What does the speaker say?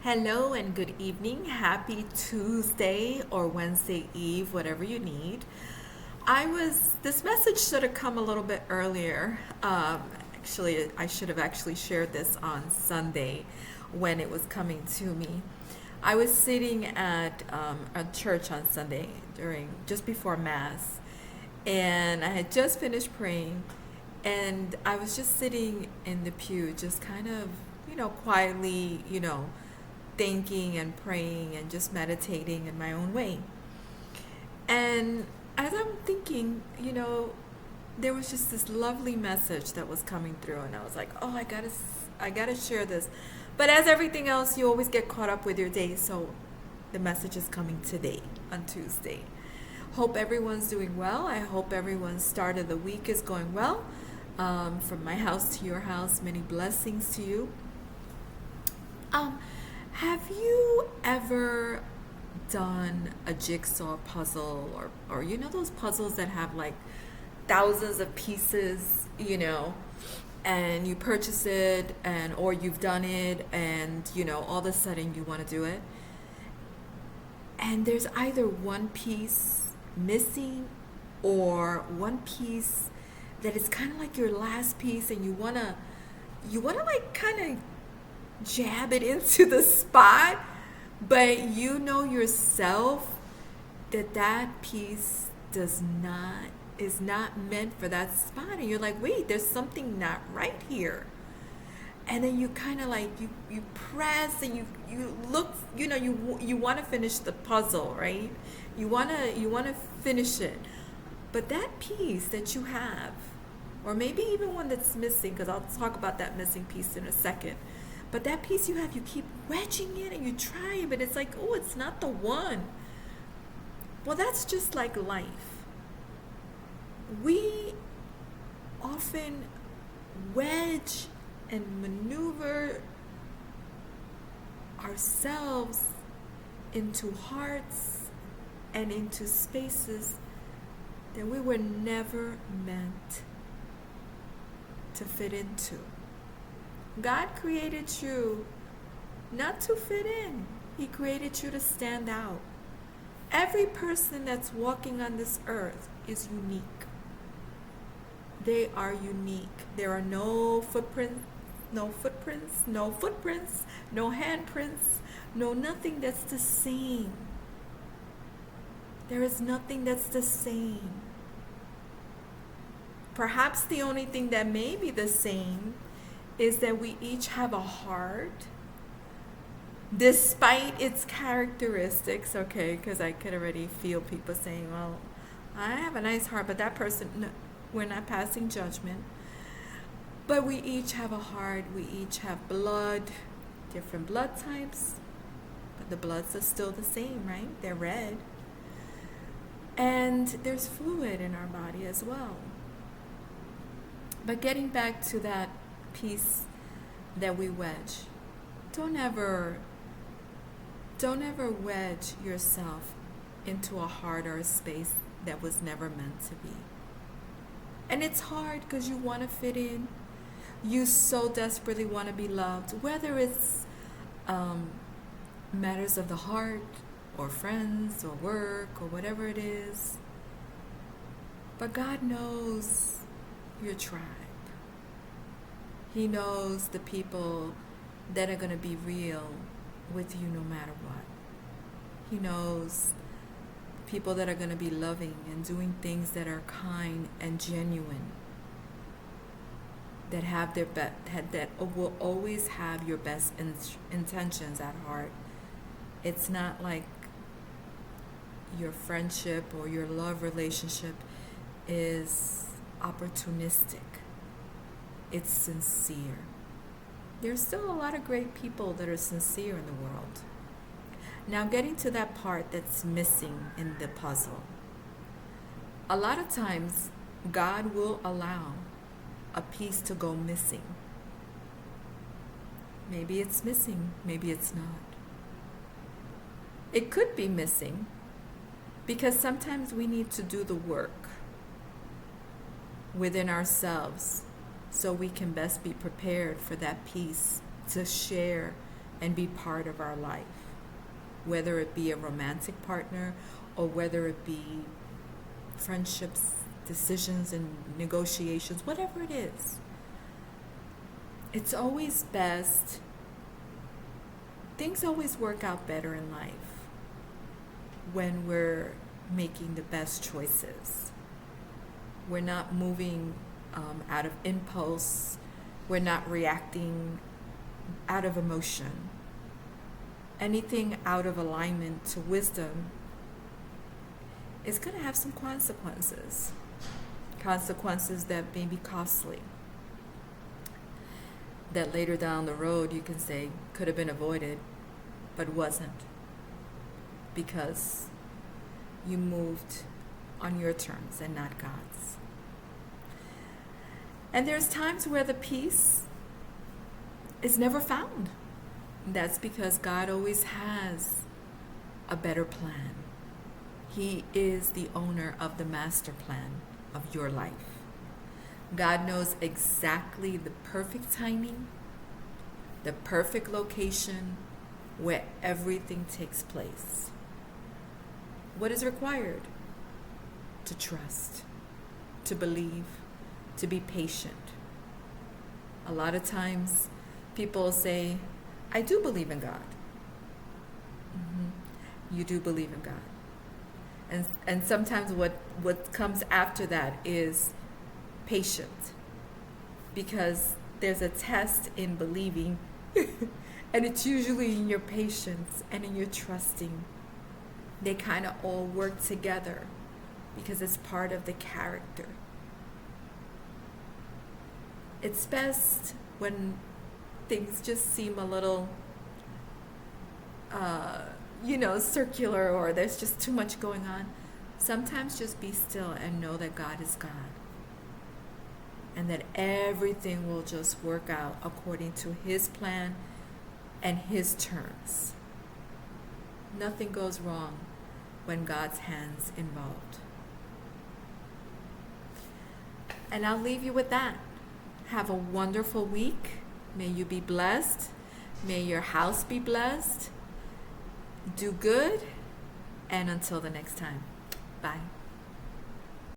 Hello and good evening. Happy Tuesday or Wednesday Eve, whatever you need. This message should have come a little bit earlier. I should have actually shared this on Sunday when it was coming to me. I was sitting at a church on Sunday just before Mass, and I had just finished praying, and I was just sitting in the pew, just kind of, quietly, thinking and praying and just meditating in my own way. And as I'm thinking, there was just this lovely message that was coming through, and I was like, "Oh, I gotta share this." But as everything else, you always get caught up with your day, so the message is coming today on Tuesday. Hope everyone's doing well. I hope everyone's start of the week is going well. From my house to your house, many blessings to you. Um, have you ever done a jigsaw puzzle or those puzzles that have like thousands of pieces, and you purchase it and or you've done it and all of a sudden you want to do it and there's either one piece missing or one piece that is kind of like your last piece and you want to like kind of jab it into the spot, but you know yourself that that piece does not is not meant for that spot, and you're like, wait, there's something not right here. And then you kind of like you press and you look, you want to finish the puzzle, right? You want to finish it, but that piece that you have, or maybe even one that's missing, because I'll talk about that missing piece in a second. But that piece you have, you keep wedging it and you try, but it's like, oh, it's not the one. Well, that's just like life. We often wedge and maneuver ourselves into hearts and into spaces that we were never meant to fit into. God created you not to fit in. He created you to stand out. Every person that's walking on this earth is unique. They are unique. There are no footprints, no handprints, no nothing that's the same. There is nothing that's the same. Perhaps the only thing that may be the same is that we each have a heart, despite its characteristics, okay, because I could already feel people saying, well, I have a nice heart, but that person, no, we're not passing judgment. But we each have a heart, we each have blood, different blood types, but the bloods are still the same, right? They're red. And there's fluid in our body as well. But getting back to that piece that we wedge, don't ever wedge yourself into a heart or a space that was never meant to be. And it's hard because you want to fit in. You so desperately want to be loved, whether it's matters of the heart or friends or work or whatever it is. But God knows your tribe. He knows the people that are going to be real with you no matter what. He knows people that are going to be loving and doing things that are kind and genuine, that have that will always have your best intentions at heart. It's not like your friendship or your love relationship is opportunistic. It's sincere. There's still a lot of great people that are sincere in the world. Now, getting to that part that's missing in the puzzle. A lot of times, God will allow a piece to go missing. Maybe it's missing, maybe it's not. It could be missing because sometimes we need to do the work within ourselves so we can best be prepared for that piece to share and be part of our life, whether it be a romantic partner or whether it be friendships, decisions, and negotiations, whatever it is. It's always best, things always work out better in life when we're making the best choices. We're not moving out of impulse. We're not reacting out of emotion. Anything out of alignment to wisdom is going to have some consequences. Consequences that may be costly. That later down the road you can say could have been avoided, but wasn't. Because you moved on your terms and not God's. And there's times where the peace is never found. That's because God always has a better plan. He is the owner of the master plan of your life. God knows exactly the perfect timing, the perfect location where everything takes place. What is required? To trust, to believe, to be patient. A lot of times people say, I do believe in God. You do believe in God. And sometimes what comes after that is patient. Because there's a test in believing and it's usually in your patience and in your trusting. They kind of all work together because it's part of the character. It's best when things just seem a little, circular, or there's just too much going on. Sometimes just be still and know that God is God. And that everything will just work out according to His plan and His terms. Nothing goes wrong when God's hand's involved. And I'll leave you with that. Have a wonderful week. May you be blessed. May your house be blessed. Do good. And until the next time. Bye.